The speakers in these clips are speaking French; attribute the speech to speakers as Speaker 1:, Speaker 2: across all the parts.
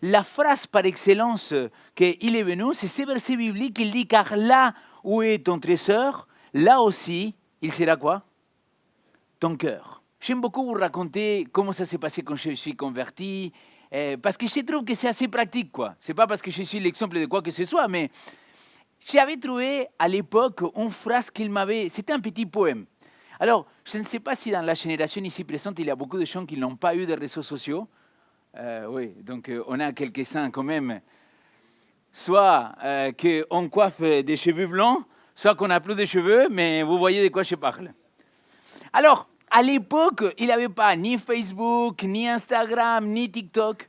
Speaker 1: la phrase par excellence qu'il est venu, c'est ce verset biblique, il dit, car là où est ton trésor, là aussi, il sera quoi? Ton cœur. J'aime beaucoup vous raconter comment ça s'est passé quand je suis converti, parce que je trouve que c'est assez pratique, quoi. C'est pas parce que je suis l'exemple de quoi que ce soit, mais j'avais trouvé à l'époque une phrase qu'il m'avait... C'était un petit poème. Alors, je ne sais pas si dans la génération ici présente, il y a beaucoup de gens qui n'ont pas eu de réseaux sociaux. Oui, donc on a quelques-uns quand même. Soit qu'on coiffe des cheveux blancs, soit qu'on n'a plus de cheveux, mais vous voyez de quoi je parle. Alors, à l'époque, il n'avait pas ni Facebook, ni Instagram, ni TikTok,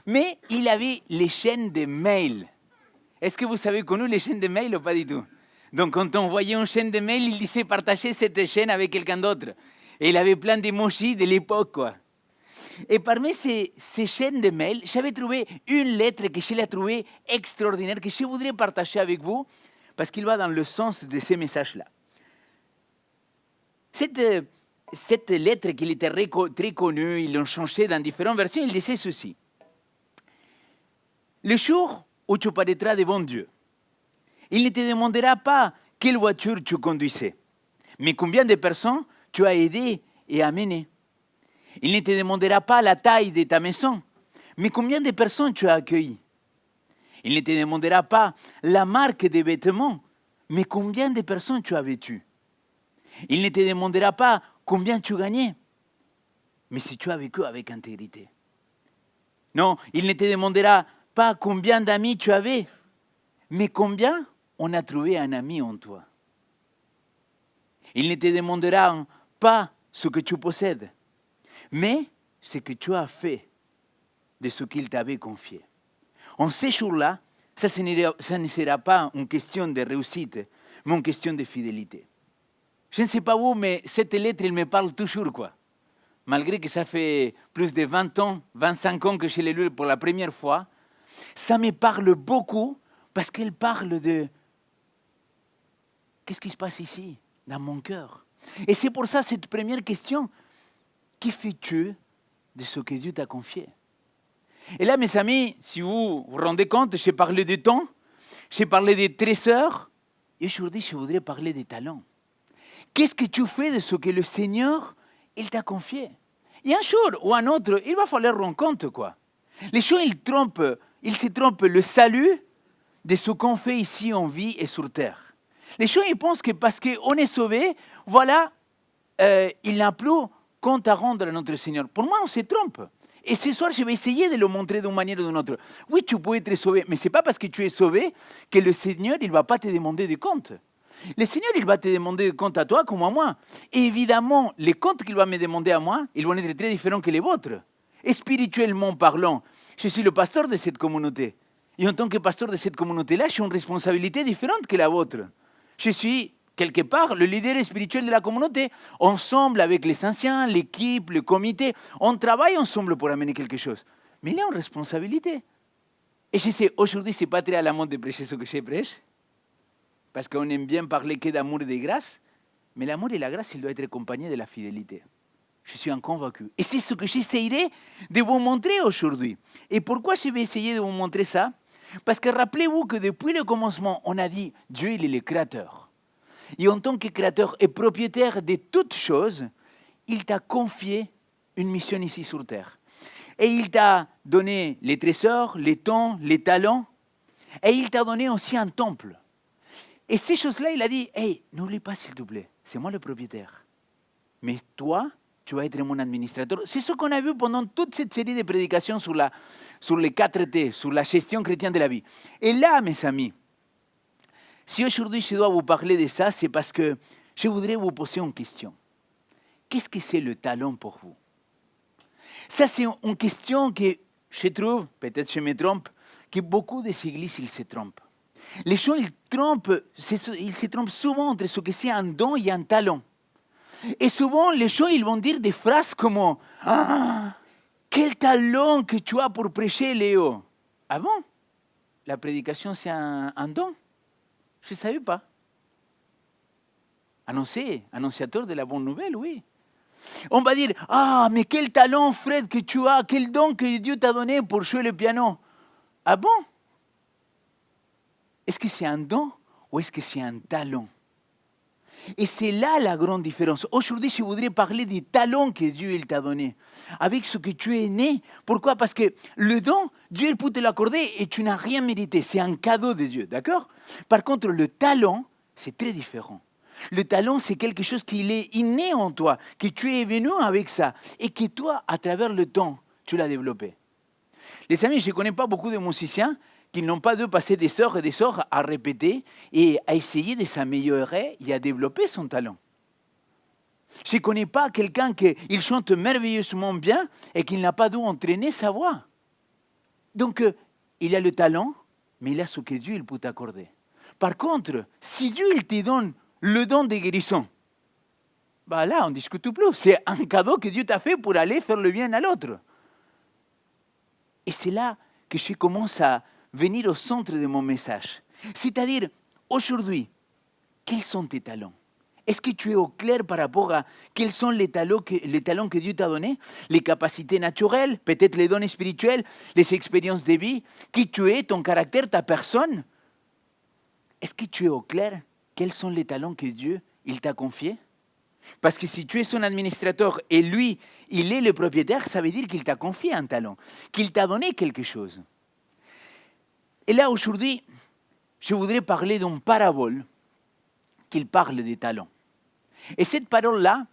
Speaker 1: mais il avait les chaînes de mails. Est-ce que vous avez connu les chaînes de mails ou pas du tout? Donc, quand on voyait une chaîne de mails, il disait partager cette chaîne avec quelqu'un d'autre. Et il avait plein d'émojis de l'époque, quoi. Et parmi ces chaînes de mails, j'avais trouvé une lettre que je l'ai trouvée extraordinaire, que je voudrais partager avec vous, parce qu'il va dans le sens de ces messages-là. Cette lettre qui était très connue, ils l'ont changée dans différentes versions, il disait ceci. Le jour où tu paraîtras devant Dieu, il ne te demandera pas quelle voiture tu conduisais, mais combien de personnes tu as aidé et amené. Il ne te demandera pas la taille de ta maison, mais combien de personnes tu as accueillies. Il ne te demandera pas la marque des vêtements, mais combien de personnes tu as vêtues. Il ne te demandera pas combien tu gagnais, mais si tu as vécu avec intégrité. Non, il ne te demandera pas combien d'amis tu avais, mais combien on a trouvé un ami en toi. Il ne te demandera pas ce que tu possèdes, mais ce que tu as fait de ce qu'il t'avait confié. En ces jours-là, ça ne sera pas une question de réussite, mais une question de fidélité. Je ne sais pas vous, mais cette lettre, elle me parle toujours, quoi. Malgré que ça fait plus de 20 ans, 25 ans que je l'ai lu pour la première fois, ça me parle beaucoup parce qu'elle parle de qu'est-ce qui se passe ici, dans mon cœur. Et c'est pour ça cette première question, que fais-tu de ce que Dieu t'a confié? Et là, mes amis, si vous vous rendez compte, j'ai parlé de temps, j'ai parlé des trésors, et aujourd'hui, je voudrais parler des talents. Qu'est-ce que tu fais de ce que le Seigneur, il t'a confié? Et un jour ou un autre, il va falloir rendre compte, quoi. Les gens, ils se trompent le salut de ce qu'on fait ici en vie et sur terre. Les gens, ils pensent que parce qu'on est sauvé, voilà, il n'a plus compte à rendre à notre Seigneur. Pour moi, on se trompe. Et ce soir, je vais essayer de le montrer d'une manière ou d'une autre. Oui, tu peux être sauvé, mais ce n'est pas parce que tu es sauvé que le Seigneur, il ne va pas te demander des comptes. Le Seigneur, il va te demander des comptes à toi comme à moi. Et évidemment, les comptes qu'il va me demander à moi, ils vont être très différents que les vôtres. Et spirituellement parlant, je suis le pasteur de cette communauté. Et en tant que pasteur de cette communauté-là, j'ai une responsabilité différente que la vôtre. Je suis, quelque part, le leader spirituel de la communauté. Ensemble, avec les anciens, l'équipe, le comité, on travaille ensemble pour amener quelque chose. Mais il y a une responsabilité. Et je sais, aujourd'hui, ce n'est pas très à la mode de prêcher ce que je prêche, parce qu'on aime bien parler que d'amour et de grâce, mais l'amour et la grâce, il doit être accompagné de la fidélité. Je suis un convaincu. Et c'est ce que j'essayerai de vous montrer aujourd'hui. Et pourquoi je vais essayer de vous montrer ça? Parce que rappelez-vous que depuis le commencement, on a dit Dieu, il est le créateur. Et en tant que créateur et propriétaire de toutes choses, il t'a confié une mission ici sur terre. Et il t'a donné les trésors, les temps, les talents. Et il t'a donné aussi un temple. Et ces choses-là, il a dit, hey, n'oublie pas s'il te plaît, c'est moi le propriétaire. Mais toi, tu vas être mon administrateur. C'est ce qu'on a vu pendant toute cette série de prédications sur les 4 T, sur la gestion chrétienne de la vie. Et là, mes amis, si aujourd'hui je dois vous parler de ça, c'est parce que je voudrais vous poser une question. Qu'est-ce que c'est le talent pour vous? Ça, c'est une question que je trouve, peut-être je me trompe, que beaucoup des églises, ils se trompent. Les gens, ils se trompent souvent entre ce que c'est un don et un talent. Et souvent, les gens, ils vont dire des phrases comme « Ah, quel talent que tu as pour prêcher, Léo !» Ah bon? La prédication, c'est un don? Je ne savais pas. Annonciateur de la bonne nouvelle, oui. On va dire, ah, mais quel talent, Fred, que tu as, quel don que Dieu t'a donné pour jouer le piano. Ah bon? Est-ce que c'est un don ou est-ce que c'est un talent? Et c'est là la grande différence. Aujourd'hui, je voudrais parler des talents que Dieu il t'a donnés. Avec ce que tu es né. Pourquoi? Parce que le don, Dieu il peut te l'accorder et tu n'as rien mérité. C'est un cadeau de Dieu, d'accord? Par contre, le talent, c'est très différent. Le talent, c'est quelque chose qui est inné en toi, que tu es venu avec ça et que toi, à travers le temps, tu l'as développé. Les amis, je ne connais pas beaucoup de musiciens qui n'ont pas dû passer des heures à répéter et à essayer de s'améliorer et à développer son talent. Je ne connais pas quelqu'un qui chante merveilleusement bien et qui n'a pas dû entraîner sa voix. Donc, il a le talent, mais il a ce que Dieu il peut t'accorder. Par contre, si Dieu il te donne le don de guérison, bah là, on ne discute plus. C'est un cadeau que Dieu t'a fait pour aller faire le bien à l'autre. Et c'est là que je commence à venir au centre de mon message. C'est-à-dire, aujourd'hui, quels sont tes talents? Est-ce que tu es au clair par rapport à quels sont les talents que Dieu t'a donnés? Les capacités naturelles, peut-être les dons spirituels, les expériences de vie, qui tu es, ton caractère, ta personne? Est-ce que tu es au clair quels sont les talents que Dieu il t'a confiés? Parce que si tu es son administrateur et lui, il est le propriétaire, ça veut dire qu'il t'a confié un talent, qu'il t'a donné quelque chose. Et là, aujourd'hui, je voudrais parler d'une parabole qui parle des talents. Et cette parole-là,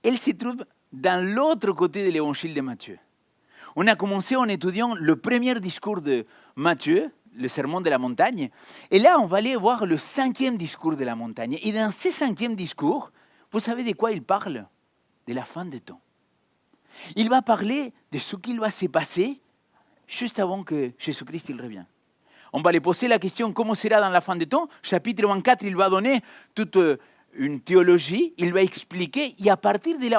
Speaker 1: elle se trouve dans l'autre côté de l'évangile de Matthieu. On a commencé en étudiant le premier discours de Matthieu, le sermon de la montagne. Et là, on va aller voir le 5e discours de la montagne. Et dans ce 5e discours, vous savez de quoi il parle? De la fin des temps. Il va parler de ce qui va se passer juste avant que Jésus-Christ il revienne. On va lui poser la question comment sera dans la fin des temps. Chapitre 24, il va donner toute une théologie, il va expliquer, et à partir de là,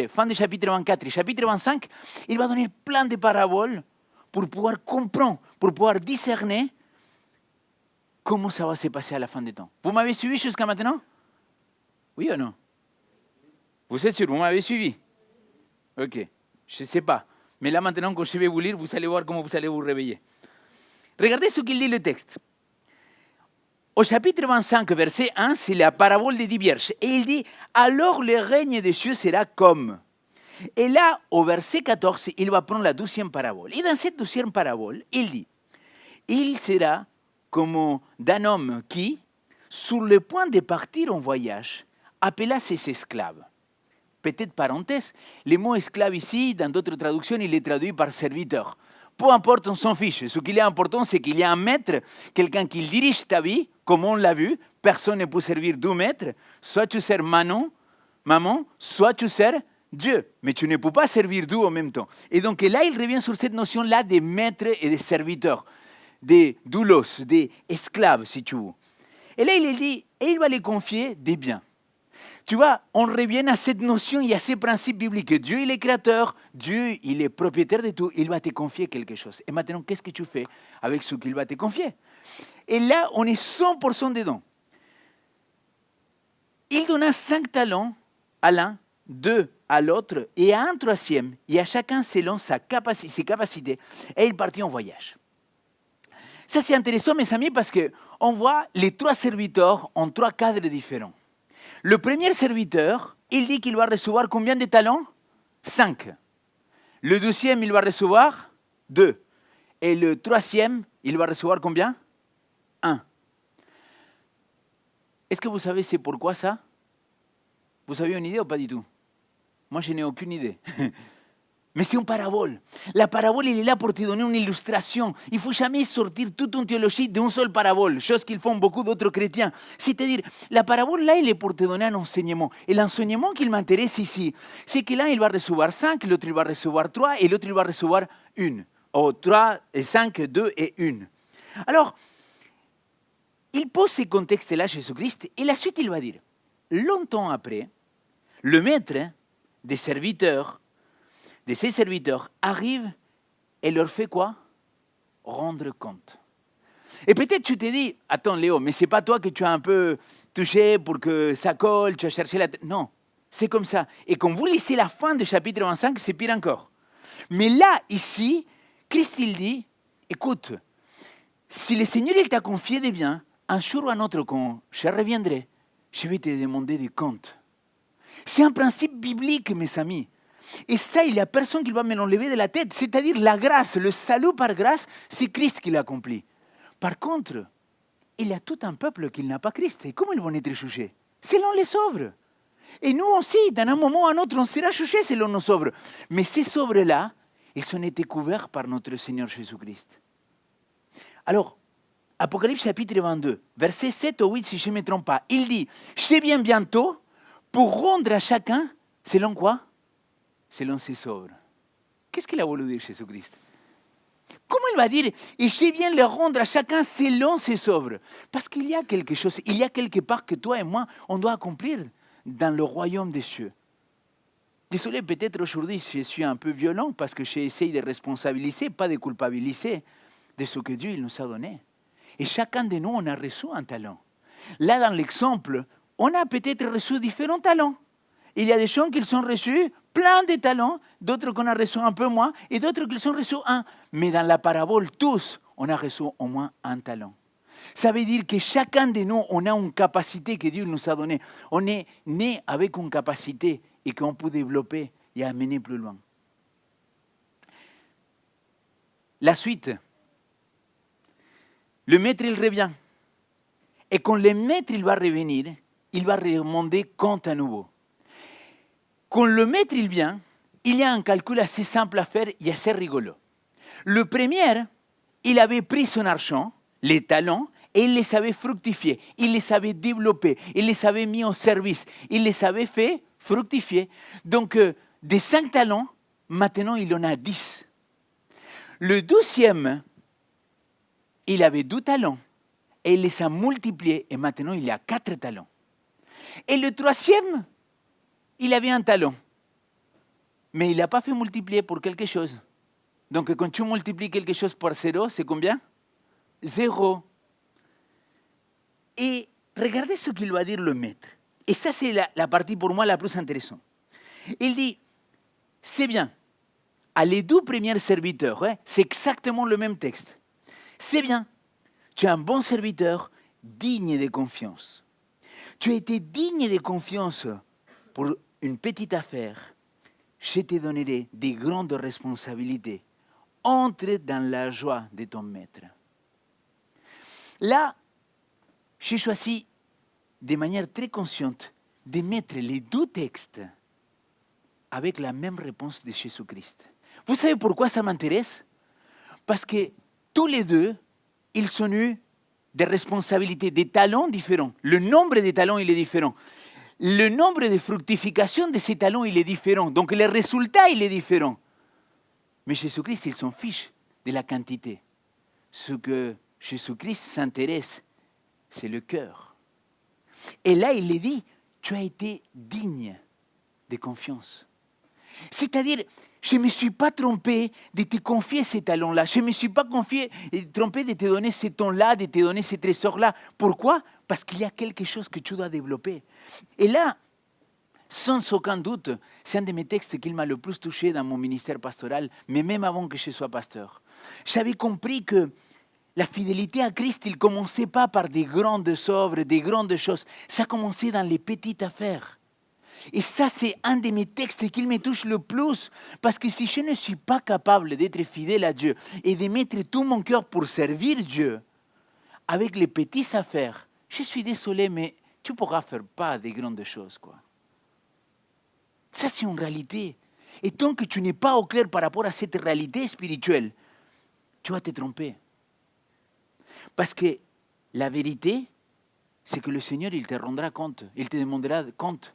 Speaker 1: fin du chapitre 24 et chapitre 25, il va donner plein de paraboles pour pouvoir comprendre, pour pouvoir discerner comment ça va se passer à la fin des temps. Vous m'avez suivi jusqu'à maintenant? Oui ou non? Vous êtes sûr, vous m'avez suivi? Ok, je ne sais pas. Mais là maintenant, quand je vais vous lire, vous allez voir comment vous allez vous réveiller. Regardez ce qu'il dit le texte. Au chapitre 25, verset 1, c'est la parabole des 10 vierges. Et il dit, alors le règne des cieux sera comme. Et là, au verset 14, il va prendre la 12e parabole. Et dans cette 12e parabole, il dit, il sera comme d'un homme qui, sur le point de partir en voyage, appela ses esclaves. Petite parenthèse, le mot esclave ici, dans d'autres traductions, il est traduit par serviteur. Peu importe, on s'en fiche. Ce qui est important, c'est qu'il y a un maître, quelqu'un qui dirige ta vie, comme on l'a vu. Personne ne peut servir deux maîtres. Soit tu sers maman, soit tu sers Dieu. Mais tu ne peux pas servir deux en même temps. Et donc là, il revient sur cette notion-là des maîtres et des serviteurs, des doulos, des esclaves, si tu veux. Et là, il dit, et il va les confier des biens. Tu vois, on revient à cette notion et à ces principes bibliques. Dieu, il est créateur, Dieu, il est propriétaire de tout, il va te confier quelque chose. Et maintenant, qu'est-ce que tu fais avec ce qu'il va te confier? Et là, on est 100% dedans. Il donna 5 talents à l'un, 2 à l'autre et à un 3e, et à chacun selon ses capacités, et il partit en voyage. Ça, c'est intéressant, mes amis, parce qu'on voit les 3 serviteurs en 3 cadres différents. Le premier serviteur, il dit qu'il va recevoir combien de talents? 5. Le 2e, il va recevoir 2. Et le 3e, il va recevoir combien? 1. Est-ce que vous savez c'est pourquoi ça? Vous avez une idée ou pas du tout? Moi, je n'ai aucune idée. Mais c'est une parabole. La parabole, elle est là pour te donner une illustration. Il ne faut jamais sortir toute une théologie d'une seule parabole, chose qu'ils font beaucoup d'autres chrétiens. C'est-à-dire, la parabole, là, elle est pour te donner un enseignement. Et l'enseignement qui m'intéresse ici, c'est que là, il va recevoir 5, l'autre, il va recevoir 3, et l'autre, il va recevoir 1. Ou 3, et 5, 2 et 1. Alors, il pose ce contexte-là, Jésus-Christ, et la suite, il va dire, longtemps après, le maître des serviteurs, de ses serviteurs arrive et leur fait quoi? Rendre compte. Et peut-être tu te dis, attends Léo, mais c'est pas toi que tu as un peu touché pour que ça colle, tu as cherché la tête. Non, C'est comme ça. Et quand vous lisez la fin du chapitre 25, c'est pire encore. Mais là, ici, Christ, il dit, écoute, si le Seigneur il t'a confié des biens, un jour ou un autre, quand je reviendrai, je vais te demander des comptes. C'est un principe biblique, mes amis. Et ça, il n'y a personne qui va me l'enlever de la tête. C'est-à-dire la grâce, le salut par grâce, c'est Christ qui l'a accompli. Par contre, il y a tout un peuple qui n'a pas Christ. Et comment ils vont être jugés? Selon les œuvres. Et nous aussi, d'un moment ou à un autre, on sera jugés selon nos œuvres. Mais ces œuvres-là, ils ont été couverts par notre Seigneur Jésus-Christ. Alors, Apocalypse chapitre 22, verset 7 ou 8, si je ne me trompe pas, il dit, « Je viens bientôt pour rendre à chacun, selon quoi? Selon ses œuvres. » Qu'est-ce qu'il a voulu dire Jésus-Christ? Comment il va dire, « Et je viens le rendre à chacun selon ses œuvres » Parce qu'il y a quelque chose, il y a quelque part que toi et moi, on doit accomplir dans le royaume des cieux. Désolé, peut-être aujourd'hui, je suis un peu violent parce que j'essaie de responsabiliser, pas de culpabiliser de ce que Dieu il nous a donné. Et chacun de nous, on a reçu un talent. Là, dans l'exemple, on a peut-être reçu différents talents. Il y a des gens qui ont reçu plein de talents, d'autres qu'on a reçu un peu moins, et d'autres qui ont reçu un. Mais dans la parabole, tous, on a reçu au moins un talent. Ça veut dire que chacun de nous, on a une capacité que Dieu nous a donnée. On est né avec une capacité et qu'on peut développer et amener plus loin. La suite. Le maître, il revient. Et quand le maître il va revenir, il va demander compte à nouveau. Quand le maître il vient, il y a un calcul assez simple à faire et assez rigolo. Le premier, il avait pris son argent, les talents, et il les avait fructifiés, il les avait développés, il les avait mis au service, il les avait fait fructifier. Donc, des 5 talents, maintenant il en a 10. Le 12e, il avait 2 talents et il les a multipliés et maintenant il y a 4 talents. Et le 3e, il avait un talent, mais il n'a pas fait multiplier pour quelque chose. Donc quand tu multiplies quelque chose par 0, c'est combien? 0. Et regardez ce qu'il va dire le maître. Et ça, c'est la partie pour moi la plus intéressante. Il dit, c'est bien, à les 2 premiers serviteurs, c'est exactement le même texte. C'est bien, tu es un bon serviteur, digne de confiance. Tu as été digne de confiance pour une petite affaire. Je te donnerai des grandes responsabilités. Entre dans la joie de ton maître. Là, j'ai choisi de manière très consciente de mettre les 2 textes avec la même réponse de Jésus-Christ. Vous savez pourquoi ça m'intéresse? Parce que tous les 2, ils ont eu des responsabilités, des talents différents. Le nombre de talents, il est différent. Le nombre de fructification de ces talents, il est différent. Donc, le résultat, il est différent. Mais Jésus-Christ, il s'en fiche de la quantité. Ce que Jésus-Christ s'intéresse, c'est le cœur. Et là, il est dit, tu as été digne de confiance. C'est-à-dire, je ne me suis pas trompé de te confier ces talents-là. Je ne me suis pas trompé de te donner ces temps-là, de te donner ces trésors-là. Pourquoi? Parce qu'il y a quelque chose que tu dois développer. Et là, sans aucun doute, c'est un de mes textes qui m'a le plus touché dans mon ministère pastoral, mais même avant que je sois pasteur. J'avais compris que la fidélité à Christ, il ne commençait pas par des grandes œuvres, des grandes choses. Ça commençait dans les petites affaires. Et ça, c'est un de mes textes qui me touche le plus. Parce que si je ne suis pas capable d'être fidèle à Dieu et de mettre tout mon cœur pour servir Dieu, avec les petites affaires, je suis désolé, mais tu ne pourras faire pas des grandes choses, quoi. Ça, c'est une réalité. Et tant que tu n'es pas au clair par rapport à cette réalité spirituelle, tu vas te tromper. Parce que la vérité, c'est que le Seigneur, il te rendra compte. Il te demandera compte.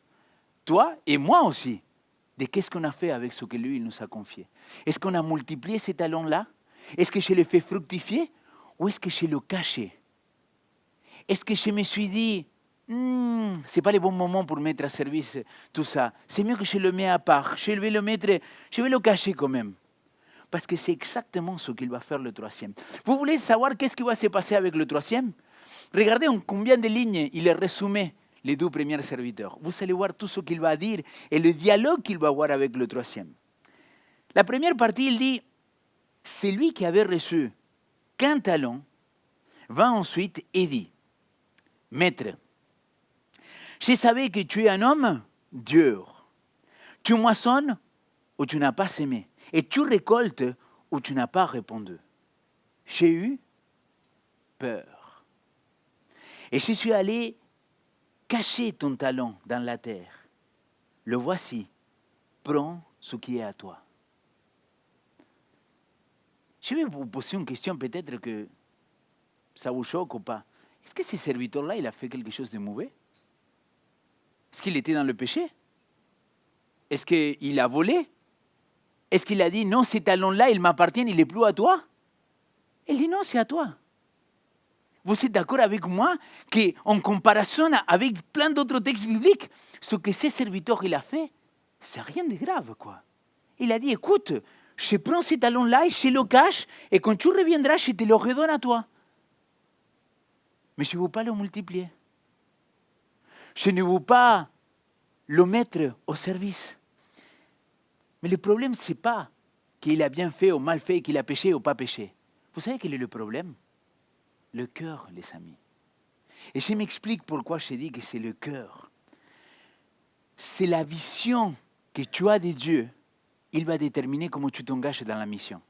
Speaker 1: Toi et moi aussi, de qu'est-ce qu'on a fait avec ce que lui il nous a confié. Est-ce qu'on a multiplié ces talents-là? Est-ce que je les fais fructifier? Ou est-ce que je les caché? Est-ce que je me suis dit, ce n'est pas le bon moment pour mettre à service tout ça. C'est mieux que je le mette à part. Je vais le cacher quand même. Parce que c'est exactement ce qu'il va faire le 3e. Vous voulez savoir qu'est-ce qui va se passer avec le 3e? Regardez en combien de lignes il est résumé les deux premiers serviteurs. Vous allez voir tout ce qu'il va dire et le dialogue qu'il va avoir avec le troisième. La première partie, il dit, celui qui avait reçu qu'un talent va ensuite et dit, Maître, je savais que tu es un homme dur. Tu moissonnes où tu n'as pas semé et tu récoltes où tu n'as pas répondu. J'ai eu peur. Et je suis allé cacher ton talent dans la terre. Le voici, prends ce qui est à toi. Je vais vous poser une question, peut-être que ça vous choque ou pas. Est-ce que ce serviteur-là, il a fait quelque chose de mauvais? Est-ce qu'il était dans le péché? Est-ce qu'il a volé? Est-ce qu'il a dit, non, ces talons-là, ils m'appartiennent, il n'est plus à toi? Il dit, non, c'est à toi. Vous êtes d'accord avec moi qu'en comparaison avec plein d'autres textes bibliques, ce que ce serviteur il a fait, c'est rien de grave, quoi. Il a dit, écoute, je prends ces talons-là et je le cache, et quand tu reviendras, je te le redonne à toi. Mais je ne veux pas le multiplier. Je ne veux pas le mettre au service. Mais le problème, ce n'est pas qu'il a bien fait ou mal fait, qu'il a péché ou pas péché. Vous savez quel est le problème? Le cœur, les amis. Et je m'explique pourquoi je dis que c'est le cœur. C'est la vision que tu as de Dieu. Il va déterminer comment tu t'engages dans la mission.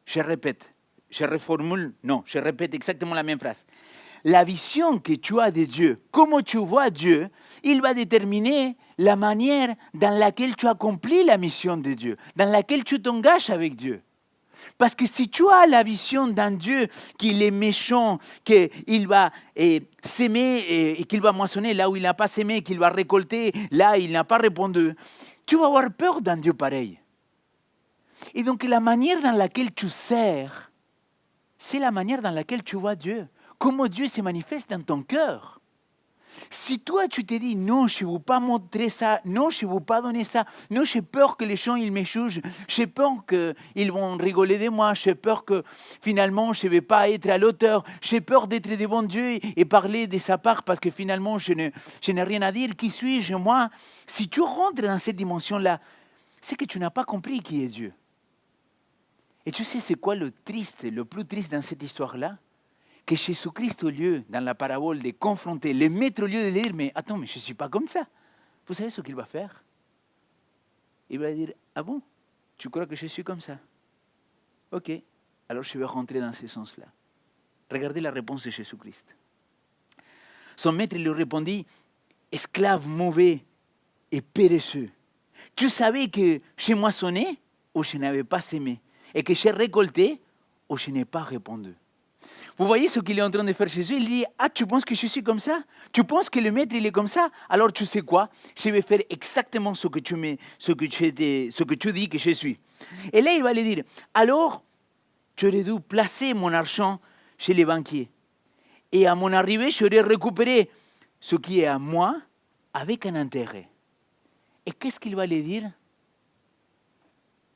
Speaker 1: Je répète, je reformule, non, je répète exactement la même phrase. La vision que tu as de Dieu, comment tu vois Dieu, il va déterminer la manière dans laquelle tu accomplis la mission de Dieu, dans laquelle tu t'engages avec Dieu. Parce que si tu as la vision d'un Dieu qu'il est méchant, qu'il va s'aimer et qu'il va moissonner là où il n'a pas semé, qu'il va récolter là où il n'a pas répondu, tu vas avoir peur d'un Dieu pareil. Et donc la manière dans laquelle tu sers, c'est la manière dans laquelle tu vois Dieu. Comment Dieu se manifeste dans ton cœur. Si toi, tu te dis, non, je ne veux pas montrer ça, non, je ne veux pas donner ça, non, j'ai peur que les gens ils me jugent, j'ai peur qu'ils vont rigoler de moi, j'ai peur que finalement, je ne vais pas être à l'auteur, j'ai peur d'être devant Dieu et parler de sa part parce que finalement, je n'ai rien à dire, qui suis-je, moi? Si tu rentres dans cette dimension-là, c'est que tu n'as pas compris qui est Dieu. Et tu sais, c'est quoi le plus triste dans cette histoire-là? Que Jésus-Christ, au lieu, dans la parabole, de confronter, le maître, au lieu de dire, mais attends, mais je ne suis pas comme ça. Vous savez ce qu'il va faire? Il va dire, ah bon, tu crois que je suis comme ça? Ok, alors je vais rentrer dans ce sens-là. Regardez la réponse de Jésus-Christ. Son maître lui répondit, esclave mauvais et paresseux. Tu savais que j'ai moissonné ou je n'avais pas semé, et que j'ai récolté ou je n'ai pas répondu. Vous voyez ce qu'il est en train de faire Jésus? Il dit, ah, tu penses que je suis comme ça? Tu penses que le maître, il est comme ça? Alors tu sais quoi? Je vais faire exactement ce que tu dis que je suis. Et là, il va lui dire, alors, tu aurais dû placer mon argent chez les banquiers. Et à mon arrivée, j'aurais récupéré ce qui est à moi avec un intérêt. Et qu'est-ce qu'il va lui dire?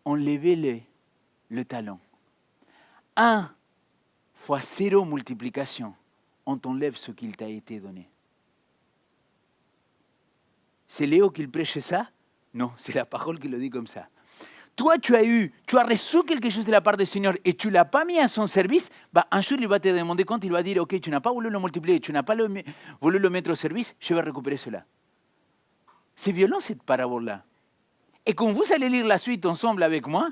Speaker 1: Enlevez le talon. 1 fois 0 multiplication, on t'enlève ce qu'il t'a été donné. C'est Léo qui prêche ça? Non, c'est la parole qui le dit comme ça. Toi, tu as reçu quelque chose de la part du Seigneur et tu ne l'as pas mis à son service, un jour il va te demander compte, il va dire, ok, tu n'as pas voulu le multiplier, tu n'as pas voulu le mettre au service, je vais récupérer cela. C'est violent cette parabole-là. Et quand vous allez lire la suite ensemble avec moi,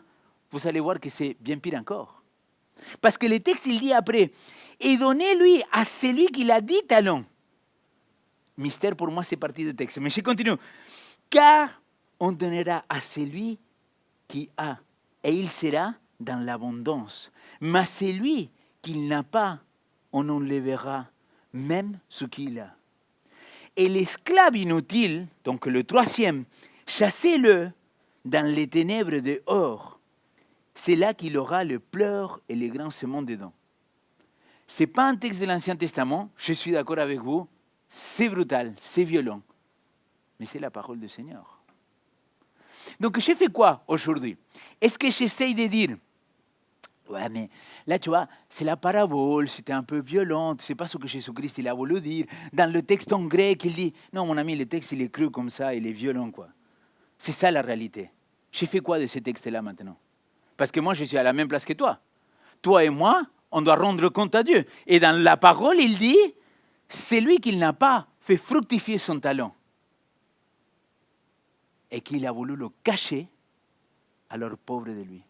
Speaker 1: vous allez voir que c'est bien pire encore. Parce que le texte, il dit après, et donnez-lui à celui qui l'a dit talent. Mystère pour moi, c'est partie du texte. Mais je continue. Car on donnera à celui qui a, et il sera dans l'abondance. Mais à celui qui n'a pas, on enlèvera même ce qu'il a. Et l'esclave inutile, donc le troisième, chassez-le dans les ténèbres dehors. C'est là qu'il aura le pleur et les grands sements dedans. Ce n'est pas un texte de l'Ancien Testament, je suis d'accord avec vous, c'est brutal, c'est violent, mais c'est la parole du Seigneur. Donc, je fais quoi aujourd'hui? Est-ce que j'essaye de dire, Ouais, mais là, tu vois, c'est la parabole, c'était un peu violent, c'est pas ce que Jésus-Christ il a voulu dire. Dans le texte en grec, il dit, non, mon ami, le texte, il est cru comme ça, il est violent, quoi. C'est ça la réalité. J'ai fait quoi de ces textes-là maintenant? Parce que moi, je suis à la même place que toi. Toi et moi, on doit rendre compte à Dieu. Et dans la parole, il dit, c'est lui qui n'a pas fait fructifier son talent et qu'il a voulu le cacher, alors pauvre de lui.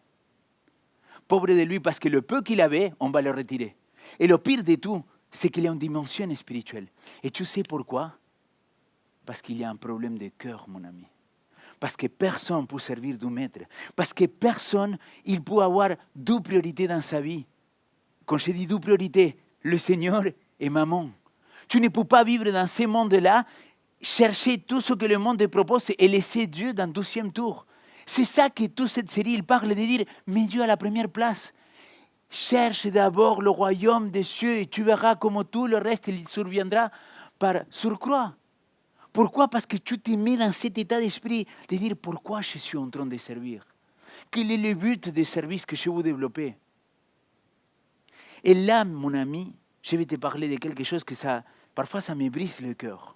Speaker 1: Pauvre de lui parce que le peu qu'il avait, on va le retirer. Et le pire de tout, c'est qu'il y a une dimension spirituelle. Et tu sais pourquoi? Parce qu'il y a un problème de cœur, mon ami. Parce que personne ne peut servir du maître. Parce que personne, il peut avoir deux priorités dans sa vie. Quand je dis deux priorités, le Seigneur et maman. Tu ne peux pas vivre dans ce monde-là, chercher tout ce que le monde te propose et laisser Dieu dans le deuxième tour. C'est ça que toute cette série, il parle de dire, mets Dieu à la première place. Cherche d'abord le royaume des cieux et tu verras comment tout le reste, il surviendra par surcroît. Pourquoi? Parce que tu te mets dans cet état d'esprit de dire pourquoi je suis en train de servir. Quel est le but des services que je veux développer? Et là, mon ami, je vais te parler de quelque chose que parfois ça me brise le cœur.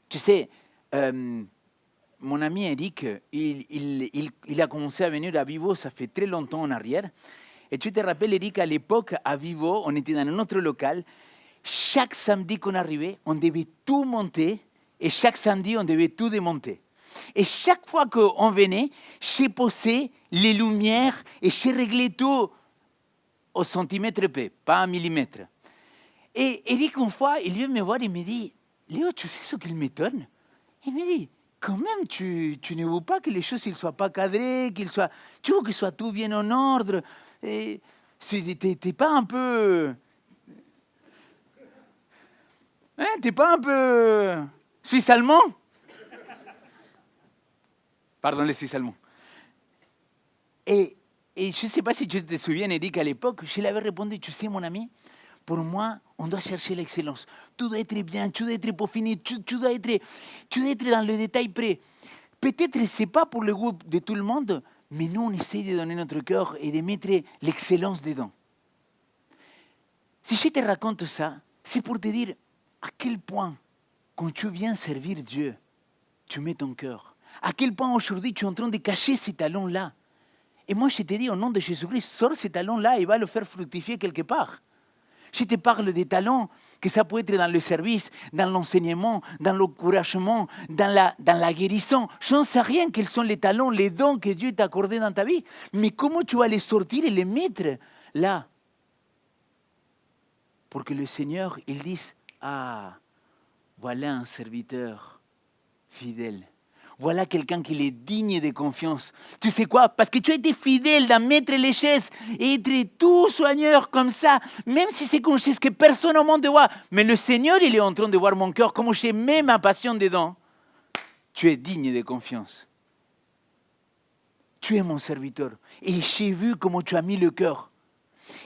Speaker 1: Tu sais, mon ami Eric, il a commencé à venir à Vivo, ça fait très longtemps en arrière. Et tu te rappelles, Eric, à l'époque, à Vivo, on était dans un autre local. Chaque samedi qu'on arrivait, on devait tout monter. Et chaque samedi, on devait tout démonter. Et chaque fois qu'on venait, j'ai posé les lumières et j'ai réglé tout au centimètre près, pas à millimètre. Et Eric, une fois, il vient me voir et me dit, Léo, tu sais ce qu'il m'étonne? Il me dit, quand même, tu ne veux pas que les choses ne soient pas cadrées, tu veux que soit tout bien en ordre. Tu n'es pas un peu... Hein, t'es pas un peu suisse-allemand? Pardon, les Suisses-allemands. Et je ne sais pas si tu te souviens, Eric, à l'époque, je l'avais répondu, tu sais, mon ami, pour moi, on doit chercher l'excellence. Tout doit être bien, tout doit être peaufiné, tu dois être dans le détail près. Peut-être que ce n'est pas pour le goût de tout le monde, mais nous, on essaie de donner notre cœur et de mettre l'excellence dedans. Si je te raconte ça, c'est pour te dire à quel point, quand tu viens servir Dieu, tu mets ton cœur. À quel point aujourd'hui tu es en train de cacher ces talents-là. Et moi, je te dis, au nom de Jésus-Christ, sors ces talents-là et va le faire fructifier quelque part. Je te parle des talents, que ça peut être dans le service, dans l'enseignement, dans l'encouragement, dans la guérison. Je n'en sais rien quels sont les talents, les dons que Dieu t'a accordés dans ta vie. Mais comment tu vas les sortir et les mettre là? Pour que le Seigneur, il dise, ah, voilà un serviteur fidèle. Voilà quelqu'un qui est digne de confiance. Tu sais quoi? Parce que tu as été fidèle dans mettre les chaises et être tout soigneur comme ça, même si c'est une chaise que personne au monde voit. Mais le Seigneur, il est en train de voir mon cœur, comment j'ai mis ma passion dedans. Tu es digne de confiance. Tu es mon serviteur. Et j'ai vu comment tu as mis le cœur.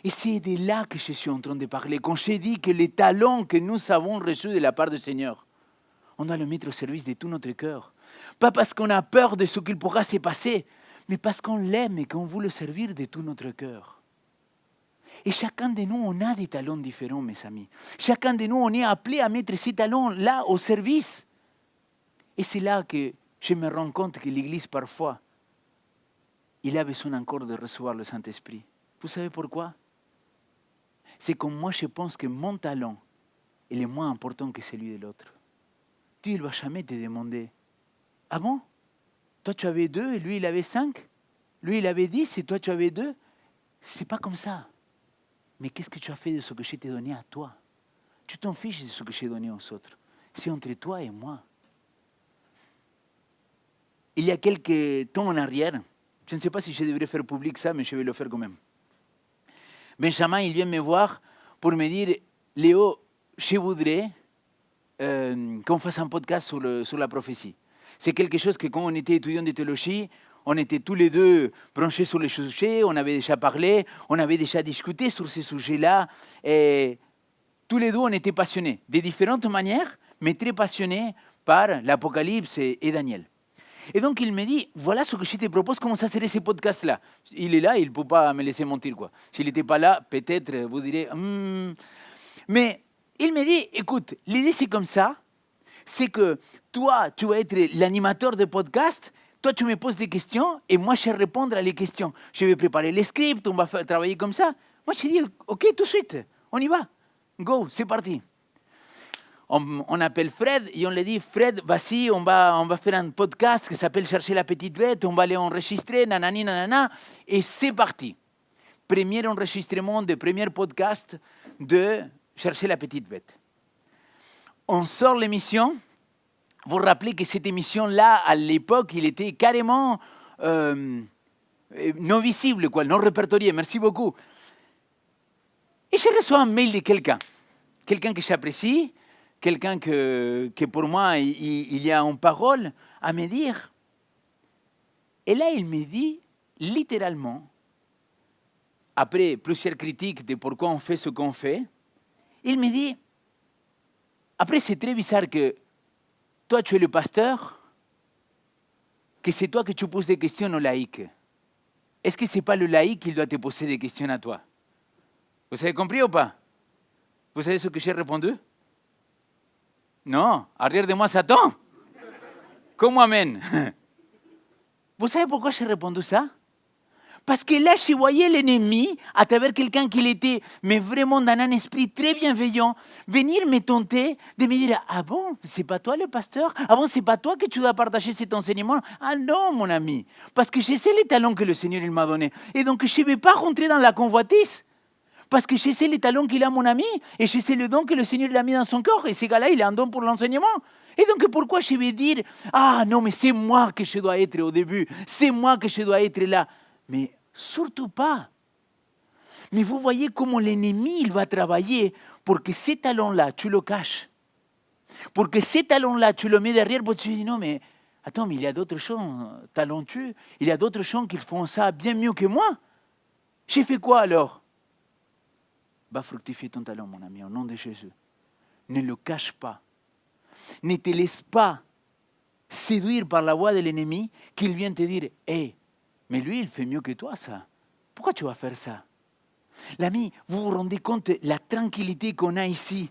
Speaker 1: Et c'est de là que je suis en train de parler. Quand j'ai dit que les talents que nous avons reçus de la part du Seigneur, on doit le mettre au service de tout notre cœur. Pas parce qu'on a peur de ce qu'il pourra se passer, mais parce qu'on l'aime et qu'on veut le servir de tout notre cœur. Et chacun de nous, on a des talents différents, mes amis. Chacun de nous, on est appelé à mettre ces talents-là au service. Et c'est là que je me rends compte que l'Église, parfois, il a besoin encore de recevoir le Saint-Esprit. Vous savez pourquoi? C'est comme moi, je pense que mon talent, il est moins important que celui de l'autre. Dieu ne va jamais te demander, ah bon? Toi, tu avais 2 et lui, il avait 5? Lui, il avait 10 et toi, tu avais 2? C'est pas comme ça. Mais qu'est-ce que tu as fait de ce que je t'ai donné à toi? Tu t'en fiches de ce que j'ai donné aux autres. C'est entre toi et moi. Il y a quelques temps en arrière, je ne sais pas si je devrais faire public ça, mais je vais le faire quand même. Benjamin, il vient me voir pour me dire, Léo, je voudrais qu'on fasse un podcast sur la prophétie. C'est quelque chose que quand on était étudiant de théologie, on était tous les deux branchés sur les sujets, on avait déjà parlé, on avait déjà discuté sur ces sujets-là. Et tous les deux, on était passionnés, de différentes manières, mais très passionnés par l'Apocalypse et Daniel. Et donc, il me dit, voilà ce que je te propose, comment ça serait ces podcasts-là. Il est là, il ne peut pas me laisser mentir, quoi. S'il n'était pas là, peut-être, vous direz, Mais il me dit, écoute, l'idée c'est comme ça, c'est que toi, tu vas être l'animateur de podcast, toi, tu me poses des questions et moi, je vais répondre à les questions. Je vais préparer les scripts, on va travailler comme ça. Moi, je dis, OK, tout de suite, on y va. Go, c'est parti. On appelle Fred et on lui dit, Fred, vas-y, on va faire un podcast qui s'appelle Chercher la petite bête, on va aller enregistrer, nanani, nanana, et c'est parti. Premier enregistrement de premier podcast de Chercher la petite bête. On sort l'émission. Vous vous rappelez que cette émission-là, à l'époque, il était carrément non visible, quoi, non répertorié. Merci beaucoup. Et je reçois un mail de quelqu'un que j'apprécie, quelqu'un que pour moi, il y a une parole à me dire. Et là, il me dit, littéralement, après plusieurs critiques de pourquoi on fait ce qu'on fait, il me dit, après c'est très bizarre que toi tu es le pasteur, que c'est toi que tu poses des questions aux laïcs. Est-ce que ce n'est pas le laïc qui doit te poser des questions à toi? Vous avez compris ou pas? Vous savez ce que j'ai répondu? Non, arrière de moi Satan. Comment amène? Vous savez pourquoi j'ai répondu ça? Parce que là, je voyais l'ennemi, à travers quelqu'un qui était, mais vraiment dans un esprit très bienveillant, venir me tenter de me dire, ah bon, c'est pas toi le pasteur? Ah bon, c'est pas toi que tu dois partager cet enseignement? Ah non, mon ami, parce que je sais les talents que le Seigneur il m'a donnés. Et donc, je ne vais pas rentrer dans la convoitise. Parce que je sais les talents qu'il a, mon ami, et je sais le don que le Seigneur il a mis dans son corps, et ce gars-là, il a un don pour l'enseignement. Et donc, pourquoi je vais dire, ah non, mais c'est moi que je dois être au début, c'est moi que je dois être là? Mais surtout pas. Mais vous voyez comment l'ennemi, il va travailler pour que ces talents-là, tu le caches. Pour que ces talents-là, tu le mets derrière, pour que tu dis, non, mais attends, mais il y a d'autres gens talentueux, il y a d'autres gens qui font ça bien mieux que moi. J'ai fait quoi alors? Va fructifier ton talent, mon ami, au nom de Jésus. Ne le cache pas. Ne te laisse pas séduire par la voix de l'ennemi qu'il vient te dire, hé, mais lui, il fait mieux que toi, ça. Pourquoi tu vas faire ça? L'ami, vous vous rendez compte de la tranquillité qu'on a ici?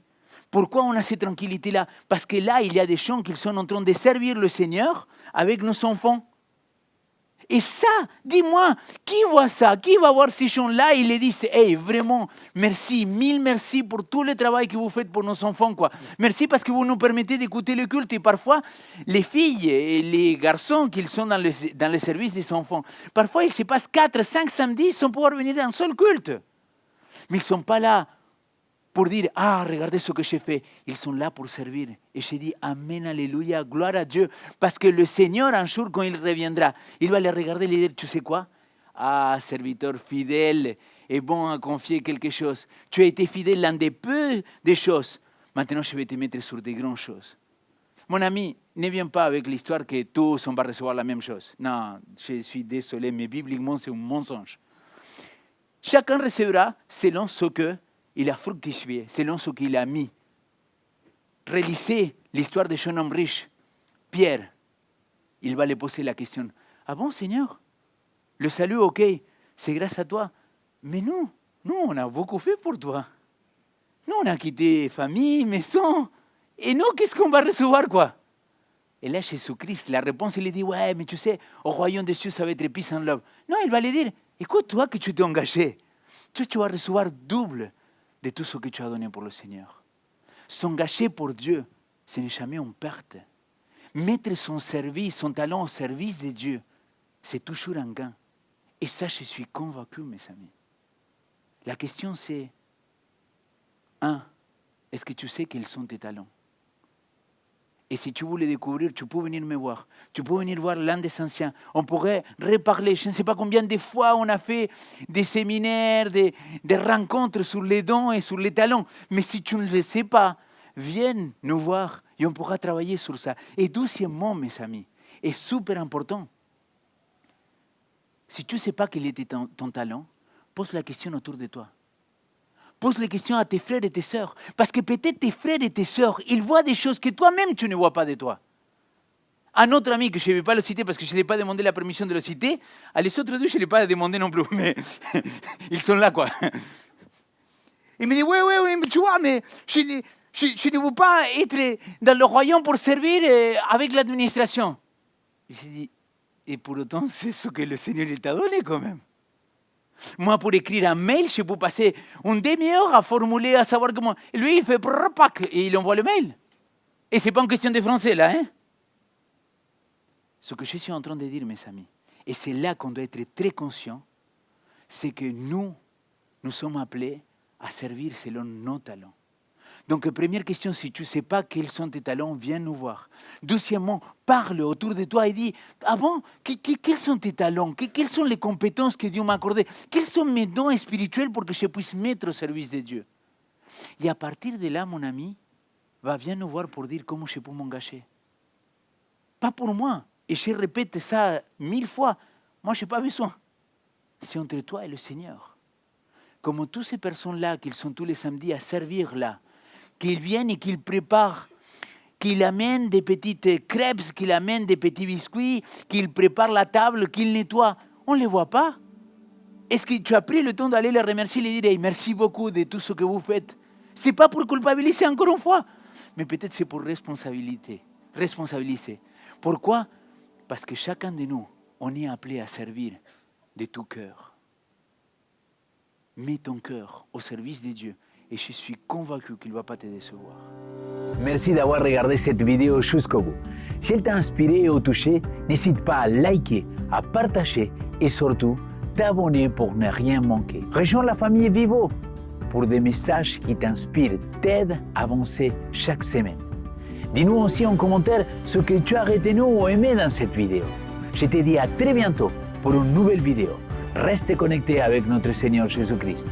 Speaker 1: Pourquoi on a cette tranquillité-là? Parce que là, il y a des gens qui sont en train de servir le Seigneur avec nos enfants. Et ça, dis-moi, qui voit ça? Qui va voir ces gens-là et les disent, hey, vraiment, merci, mille merci pour tout le travail que vous faites pour nos enfants, quoi. Merci parce que vous nous permettez d'écouter le culte. Et parfois, les filles et les garçons qui sont dans le service des enfants, parfois, ils se passent 4, 5 samedis sans pouvoir venir dans un seul culte. Mais ils ne sont pas là pour dire, ah, regardez ce que j'ai fait. Ils sont là pour servir. Et je dis, Amen, Alléluia, gloire à Dieu. Parce que le Seigneur, un jour, quand il reviendra, il va les regarder et les dire, tu sais quoi? Ah, serviteur fidèle et bon à confier quelque chose. Tu as été fidèle dans des peu de choses. Maintenant, je vais te mettre sur des grandes choses. Mon ami, ne viens pas avec l'histoire que tous, on va recevoir la même chose. Non, je suis désolé, mais bibliquement, c'est un mensonge. Chacun recevra selon ce qu'il a fructifié, selon ce qu'il a mis. Relisez l'histoire de jeune homme riche, Pierre. Il va lui poser la question. Ah bon, Seigneur? Le salut, ok, c'est grâce à toi. Mais nous, on a beaucoup fait pour toi. Nous, on a quitté famille, maison. Et nous, qu'est-ce qu'on va recevoir, quoi? Et là, Jésus-Christ, la réponse, il lui dit, ouais, mais tu sais, au royaume des cieux, ça va être peace and love. Non, il va lui dire, écoute, toi que tu t'es engagé, tu vas recevoir double de tout ce que tu as donné pour le Seigneur. S'engager pour Dieu, ce n'est jamais une perte. Mettre son service, son talent au service de Dieu, c'est toujours un gain. Et ça, je suis convaincu, mes amis. La question, c'est, est-ce que tu sais quels sont tes talents? Et si tu veux les découvrir, tu peux venir me voir. Tu peux venir voir l'un des anciens. On pourrait reparler. Je ne sais pas combien de fois on a fait des séminaires, des rencontres sur les dons et sur les talents. Mais si tu ne le sais pas, viens nous voir et on pourra travailler sur ça. Et deuxièmement, mes amis, est super important. Si tu ne sais pas quel était ton talent, pose la question autour de toi. Pose les questions à tes frères et tes sœurs. Parce que peut-être tes frères et tes sœurs, ils voient des choses que toi-même, tu ne vois pas de toi. Un autre ami que je ne vais pas le citer parce que je ne l'ai pas demandé la permission de le citer, à les autres deux, je ne l'ai pas demandé non plus, mais ils sont là, quoi. Il me dit, oui, mais tu vois, mais je ne veux pas être dans le royaume pour servir avec l'administration. Je lui ai dit, et pour autant, c'est ce que le Seigneur il t'a donné quand même. Moi, pour écrire un mail, je peux passer une demi-heure à formuler, à savoir comment. Et lui, il fait pack et il envoie le mail. Et ce n'est pas une question de français, là, hein? Ce que je suis en train de dire, mes amis, et c'est là qu'on doit être très conscient, c'est que nous sommes appelés à servir selon nos talents. Donc, première question, si tu ne sais pas quels sont tes talents, viens nous voir. Deuxièmement, parle autour de toi et dis, ah bon, quels sont tes talents? Quelles sont les compétences que Dieu m'a accordées? Quels sont mes dons spirituels pour que je puisse mettre au service de Dieu? Et à partir de là, mon ami, viens nous voir pour dire comment je peux m'engager. Pas pour moi. Et je répète ça 1000 fois. Moi, je n'ai pas besoin. C'est entre toi et le Seigneur. Comme toutes ces personnes-là, qui sont tous les samedis à servir là, qu'ils viennent et qu'ils préparent, qu'ils amènent des petites crêpes, qu'ils amènent des petits biscuits, qu'ils préparent la table, qu'ils nettoient. On ne les voit pas. Est-ce que tu as pris le temps d'aller les remercier et les dire hey, merci beaucoup de tout ce que vous faites? Ce n'est pas pour culpabiliser encore une fois, mais peut-être c'est pour responsabiliser. Pourquoi? Parce que chacun de nous, on est appelé à servir de tout cœur. Mets ton cœur au service de Dieu et je suis convaincu qu'il ne va pas te décevoir.
Speaker 2: Merci d'avoir regardé cette vidéo jusqu'au bout. Si elle t'a inspiré ou touché, n'hésite pas à liker, à partager et surtout t'abonner pour ne rien manquer. Rejoins la famille Vivo pour des messages qui t'inspirent, t'aident à avancer chaque semaine. Dis-nous aussi en commentaire ce que tu as retenu ou aimé dans cette vidéo. Je te dis à très bientôt pour une nouvelle vidéo. Reste connecté avec notre Seigneur Jésus-Christ.